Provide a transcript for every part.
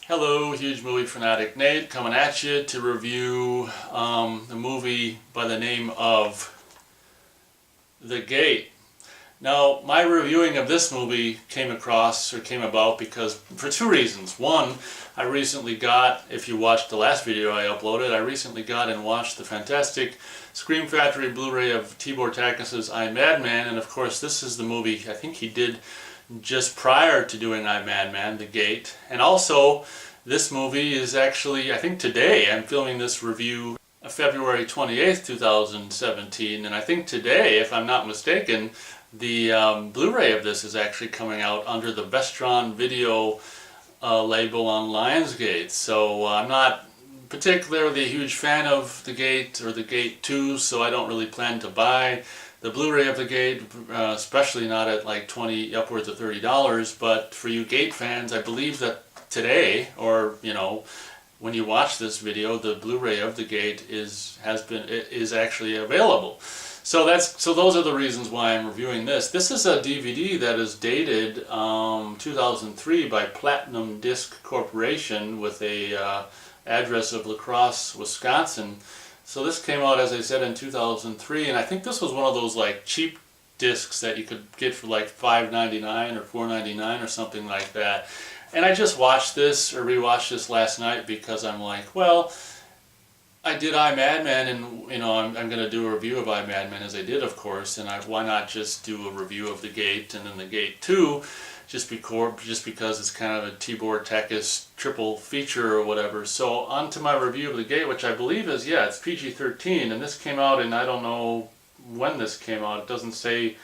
Hello, huge movie fanatic Nate coming at you to review the movie by the name of The Gate. Now, my reviewing of this movie came about because for two reasons. One, I recently got, if you watched the last video I uploaded, I recently got and watched the fantastic Scream Factory Blu-ray of Tibor Takis's I, Madman, and of course this is the movie I think he did just prior to doing I, Madman, The Gate. And also, this movie is actually, I think today, I'm filming this review February 28th, 2017, and I think today, if I'm not mistaken, the Blu-ray of this is actually coming out under the Vestron Video label on Lionsgate. So I'm not particularly a huge fan of The Gate or The Gate 2, so I don't really plan to buy the Blu-ray of The Gate, especially not at like upwards of $30, but for you Gate fans, I believe that today, or when you watch this video, the Blu-ray of The Gate is actually available. So those are the reasons why I'm reviewing this. This is a DVD that is dated 2003 by Platinum Disc Corporation with a address of La Crosse, Wisconsin. So this came out, as I said, in 2003, and I think this was one of those like cheap discs that you could get for like $5.99 or $4.99 or something like that. And I just watched this, or rewatched this last night, because I'm like, well, I did I, Madman, and I'm going to do a review of I, Madman, as I did, of course, and why not just do a review of The Gate and then The Gate 2, just because it's kind of a Tibor Takis triple feature or whatever. So on to my review of The Gate, which I believe is, it's PG-13, and this came out in, I don't know when this came out. It doesn't say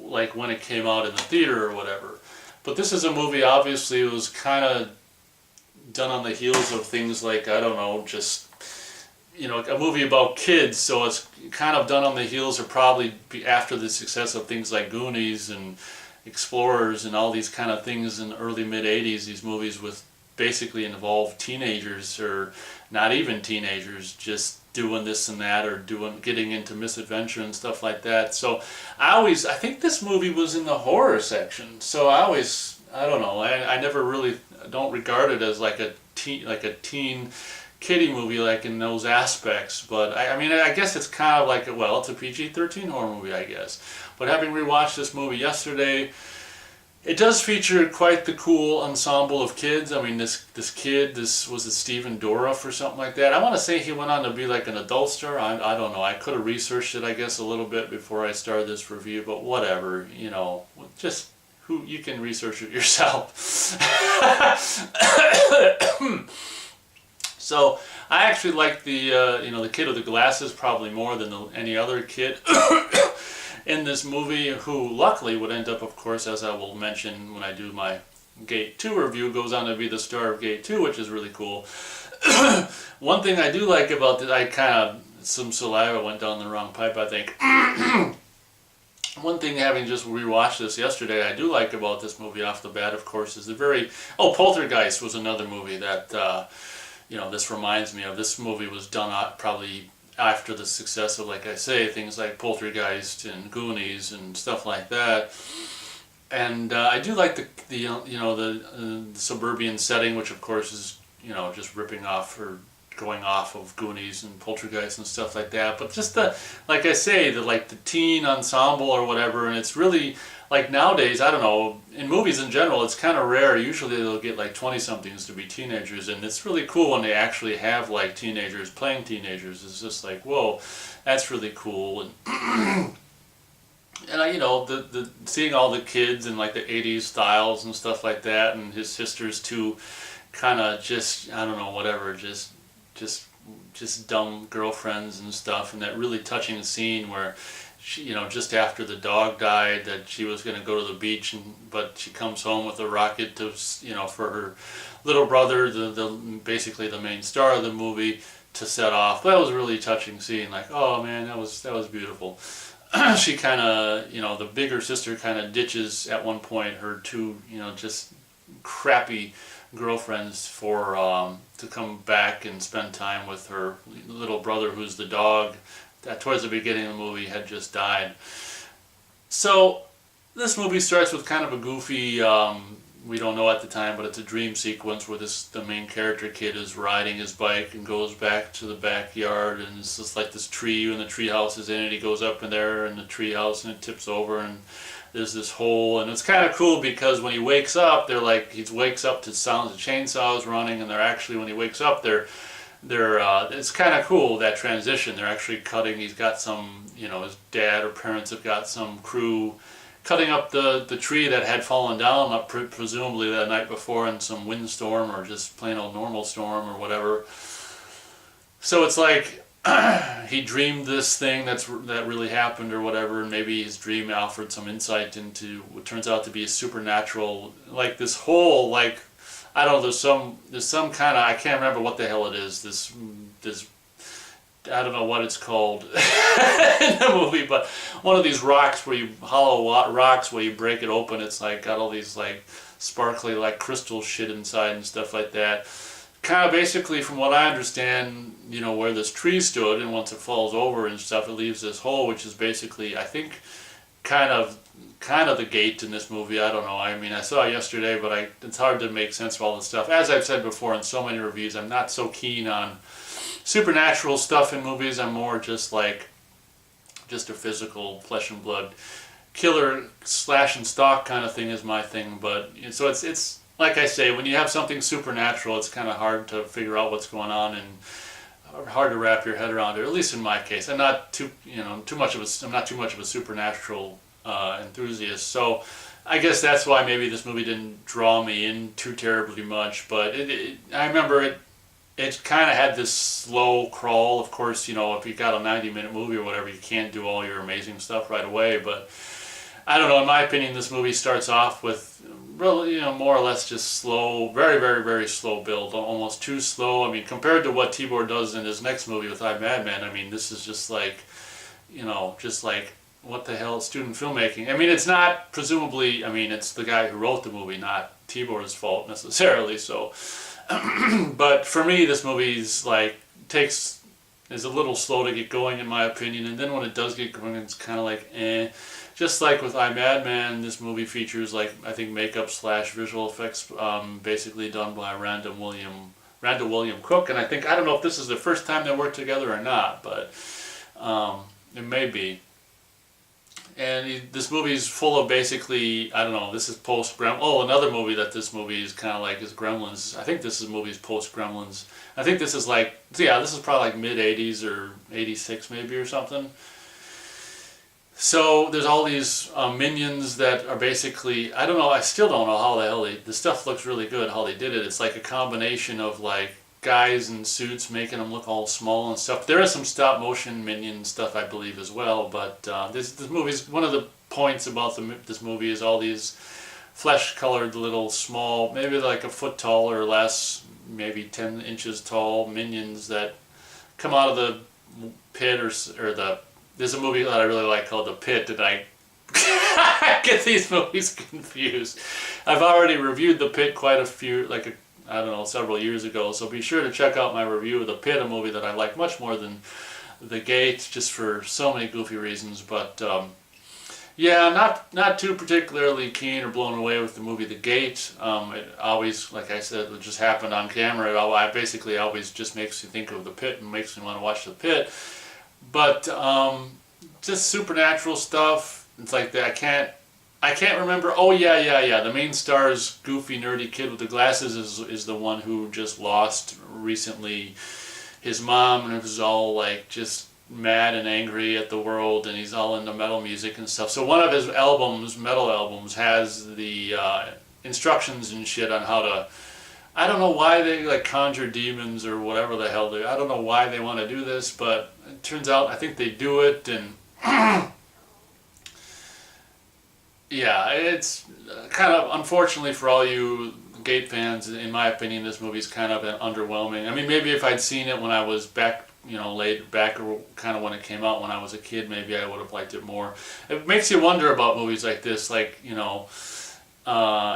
like when it came out in the theater or whatever. But this is a movie, obviously, it was kind of done on the heels of things like, I don't know, just, a movie about kids, so it's kind of done on the heels, or probably after the success of things like Goonies and Explorers and all these kind of things in the early mid-80s, these movies with basically involved teenagers, or not even teenagers, just doing this and that, or getting into misadventure and stuff like that. So I think this movie was in the horror section, so I don't know, I never really don't regard it as like a teen kiddie movie, like in those aspects, but I guess it's kind of like, it's a PG-13 horror movie, I guess. But having rewatched this movie yesterday, it does feature quite the cool ensemble of kids. I mean, this kid, was it Stephen Dorff or something like that? I want to say he went on to be like an adult star. I don't know. I could have researched it, I guess, a little bit before I started this review, but whatever, just you can research it yourself. So I actually like the the kid with the glasses probably more than any other kid in this movie, who luckily would end up, of course, as I will mention when I do my Gate 2 review, goes on to be the star of Gate 2, which is really cool. One thing I do like about this, some saliva went down the wrong pipe, I think. One thing, having just rewatched this yesterday, I do like about this movie off the bat, of course, is Poltergeist was another movie that this reminds me of. This movie was done probably after the success of, like I say, things like Poltergeist and Goonies and stuff like that. And I do like the suburban setting, which of course is just ripping off or going off of Goonies and Poltergeist and stuff like that. But just like I say, the teen ensemble or whatever, and it's really, like nowadays, I don't know, in movies in general, it's kind of rare. Usually they'll get like 20-somethings to be teenagers, and it's really cool when they actually have like teenagers playing teenagers. It's just like, whoa, that's really cool. And the seeing all the kids in like the 80s styles and stuff like that, and his sister's two kind of just, I don't know, whatever, just dumb girlfriends and stuff, and that really touching scene where she, just after the dog died, that she was going to go to the beach, but she comes home with a rocket to, for her little brother, basically the main star of the movie, to set off. That was a really touching scene. Like, oh man, that was beautiful. She kind of, the bigger sister kind of ditches at one point her two, just crappy girlfriends to come back and spend time with her little brother, who's the dog that towards the beginning of the movie had just died. So this movie starts with kind of a goofy we don't know at the time, but it's a dream sequence where the main character kid is riding his bike and goes back to the backyard, and it's just like this tree, and the tree house is in it. He goes up in there in the tree house and it tips over, and there's this hole, and it's kind of cool because when he wakes up, he wakes up to sounds of chainsaws running, and they're actually, when he wakes up, it's kind of cool, that transition. They're actually cutting. He's got some, his dad or parents have got some crew cutting up the tree that had fallen down, presumably that night before in some windstorm or just plain old normal storm or whatever. So it's like he dreamed this thing that really happened or whatever, and maybe his dream offered some insight into what turns out to be a supernatural, like this whole, like, I don't know, there's some kind of, I can't remember what the hell it is, this I don't know what it's called in the movie, but one of these rocks hollow rocks where you break it open, it's like got all these like sparkly like crystal shit inside and stuff like that. Kind of basically, from what I understand, where this tree stood, and once it falls over and stuff, it leaves this hole, which is basically, I think, kind of the gate in this movie. I don't know. I mean, I saw it yesterday, but it's hard to make sense of all this stuff. As I've said before in so many reviews, I'm not so keen on supernatural stuff in movies. I'm more just a physical flesh and blood killer slash and stalk kind of thing is my thing. But so it's like I say, when you have something supernatural, it's kind of hard to figure out what's going on and hard to wrap your head around it. At least in my case, I'm not too much of a supernatural enthusiast. So I guess that's why maybe this movie didn't draw me in too terribly much. But I remember it. It kind of had this slow crawl. Of course, if you got a 90-minute movie or whatever, you can't do all your amazing stuff right away. But I don't know. In my opinion, this movie starts off with really, more or less just slow, very, very, very slow build, almost too slow. I mean, compared to what Tibor does in his next movie with I'm Madman, I mean, this is just like, what the hell, student filmmaking. I mean, it's not, presumably, it's the guy who wrote the movie, not Tibor's fault necessarily, so. But for me, this movie is is a little slow to get going in my opinion, and then when it does get going, it's kind of like eh. Just like with I'm Madman, this movie features I think makeup slash visual effects, basically done by Randall William Cook, and I don't know if this is the first time they worked together or not, but it may be. And this movie is full of basically, I don't know, this is post-Gremlins. Oh, another movie that this movie is kind of like is Gremlins. I think this movie's post-Gremlins. I think this is this is probably mid-80s or 86 maybe or something. So there's all these minions that are basically, I don't know, I still don't know how the hell the stuff looks really good, how they did it. It's like a combination of guys in suits making them look all small and stuff. There is some stop motion minion stuff, I believe, as well, but this movie's, one of the points about this movie is all these flesh colored little small, maybe like a foot tall or less, maybe 10 inches tall minions that come out of the pit there's a movie that I really like called The Pit, and I get these movies confused. I've already reviewed The Pit quite a few, several years ago, so be sure to check out my review of The Pit, a movie that I like much more than The Gate, just for so many goofy reasons. But yeah, not too particularly keen or blown away with the movie The Gate. It always, like I said, it just happened on camera. It basically always just makes you think of The Pit and makes me want to watch The Pit. But just supernatural stuff. It's like that. I can't remember. Oh yeah. The main star's goofy, nerdy kid with the glasses is the one who just lost recently his mom, and it was all just mad and angry at the world, and he's all into metal music and stuff. So one of his metal albums, has the instructions and shit on how to. I don't know why they conjure demons or whatever the hell I don't know why they want to do this, but it turns out I think they do it, and yeah, it's kind of, unfortunately for all you Gate fans, in my opinion, this movie's kind of underwhelming. I mean, maybe if I'd seen it when I was back, or kind of when it came out when I was a kid, maybe I would have liked it more. It makes you wonder about movies like this,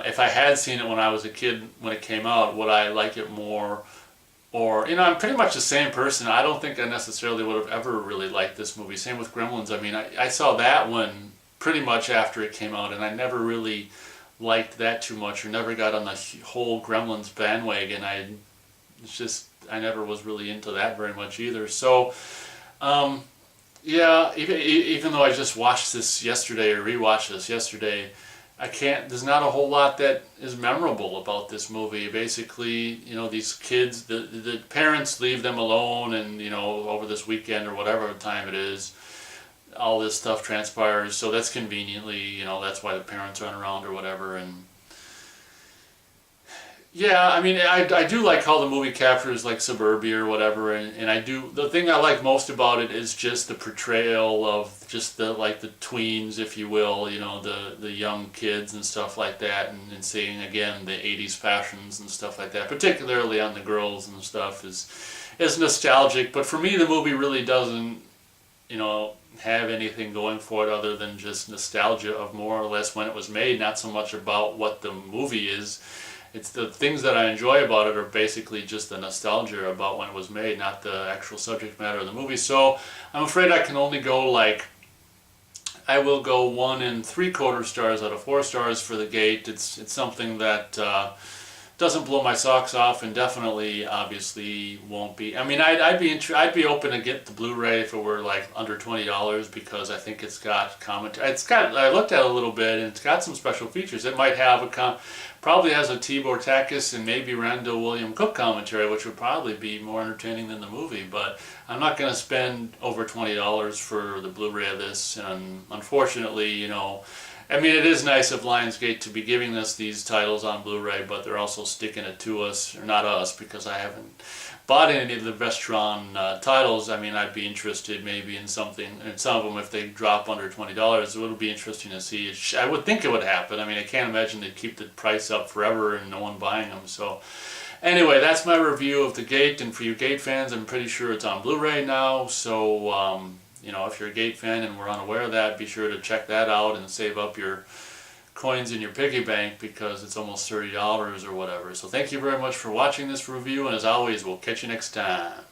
if I had seen it when I was a kid when it came out, would I like it more? Or, I'm pretty much the same person. I don't think I necessarily would have ever really liked this movie. Same with Gremlins. I mean, I saw that one pretty much after it came out, and I never really liked that too much, or never got on the whole Gremlins bandwagon. I never was really into that very much either. So, yeah, even though I just watched this yesterday or rewatched this yesterday, there's not a whole lot that is memorable about this movie. Basically, these kids, the parents leave them alone, and, over this weekend or whatever time it is, all this stuff transpires. So that's conveniently, that's why the parents aren't around or whatever. And yeah, I mean, I do like how the movie captures like suburbia or whatever, and the thing I like most about it is just the portrayal of just the tweens, if you will, the young kids and stuff like that, and seeing again the 80s fashions and stuff like that, particularly on the girls and stuff is nostalgic. But for me, the movie really doesn't, have anything going for it other than just nostalgia of more or less when it was made, not so much about what the movie is. It's the things that I enjoy about it are basically just the nostalgia about when it was made, not the actual subject matter of the movie. So I'm afraid I can only go I will go 1 3/4 stars out of 4 stars for The Gate. It's something that doesn't blow my socks off, and definitely, obviously, won't be. I mean, I'd be open to get the Blu-ray if it were under $20, because I think it's got commentary. I looked at it a little bit, and it's got some special features. It might have probably has a Tibor Takis and maybe Randall William Cook commentary, which would probably be more entertaining than the movie. But I'm not going to spend over $20 for the Blu-ray of this, and unfortunately, I mean, it is nice of Lionsgate to be giving us these titles on Blu-ray, but they're also sticking it to us, or not us, because I haven't bought any of the Vestron titles. I mean, I'd be interested maybe in some of them, if they drop under $20, it would be interesting to see. I would think it would happen. I mean, I can't imagine they'd keep the price up forever and no one buying them. So anyway, that's my review of The Gate, and for you Gate fans, I'm pretty sure it's on Blu-ray now. So, if you're a Gate fan and were unaware of that, be sure to check that out and save up your coins in your piggy bank, because it's almost $30 or whatever. So thank you very much for watching this review, and as always, we'll catch you next time.